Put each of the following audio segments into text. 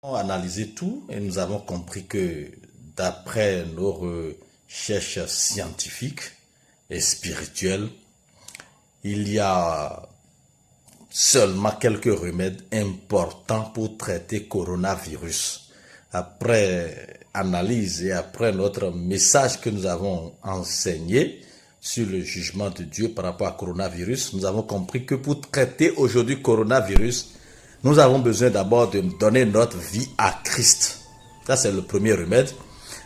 Nous avons analysé tout et nous avons compris que d'après nos recherches scientifiques et spirituelles, il y a seulement quelques remèdes importants pour traiter coronavirus. Après analyse et après notre message que nous avons enseigné sur le jugement de Dieu par rapport à coronavirus, nous avons compris que pour traiter aujourd'hui coronavirus, nous avons besoin d'abord de donner notre vie à Christ. Ça, c'est le premier remède.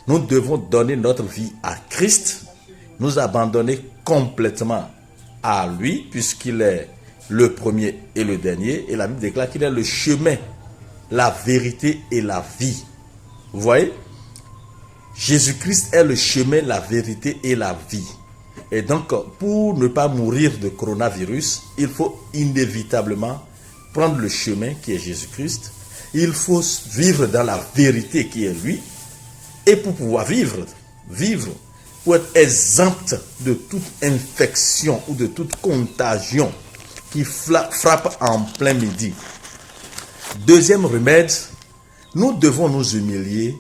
Nous devons donner notre vie à Christ, nous abandonner complètement à lui, puisqu'il est le premier et le dernier. Et la Bible déclare qu'il est le chemin, la vérité et la vie. Vous voyez? Jésus-Christ est le chemin, la vérité et la vie. Et donc, pour ne pas mourir de coronavirus, il faut inévitablement prendre le chemin qui est Jésus-Christ. Il faut vivre dans la vérité qui est lui. Et pour pouvoir vivre, pour être exempt de toute infection ou de toute contagion qui frappe en plein midi. Deuxième remède, nous devons nous humilier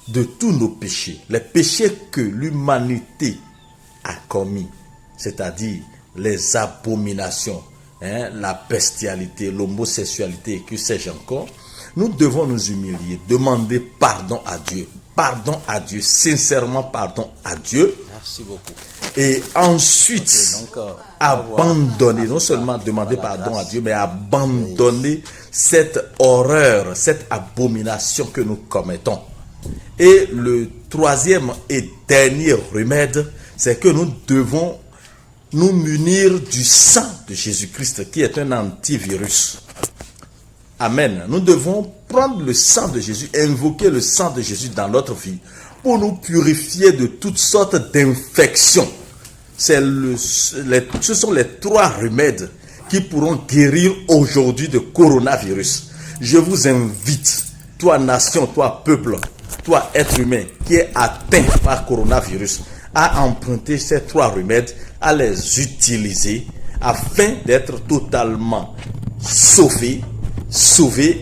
de tous nos péchés. Les péchés que l'humanité a commis, c'est-à-dire les abominations, la bestialité, l'homosexualité et que sais-je encore. Nous devons nous humilier, demander pardon à Dieu, sincèrement pardon à Dieu. Merci beaucoup. Et ensuite, abandonner, non seulement demander pardon à Dieu, mais abandonner cette horreur, cette abomination que nous commettons. Et le troisième et dernier remède, c'est que nous devons nous munir du sang de Jésus-Christ, qui est un antivirus. Amen. Nous devons prendre le sang de Jésus, invoquer le sang de Jésus dans notre vie pour nous purifier de toutes sortes d'infections. Ce sont les trois remèdes qui pourront guérir aujourd'hui de coronavirus. Je vous invite, toi nation, toi peuple, toi être humain qui est atteint par coronavirus, à emprunter ces trois remèdes, à les utiliser afin d'être totalement sauvé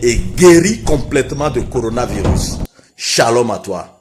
et guéri complètement de coronavirus. Shalom à toi.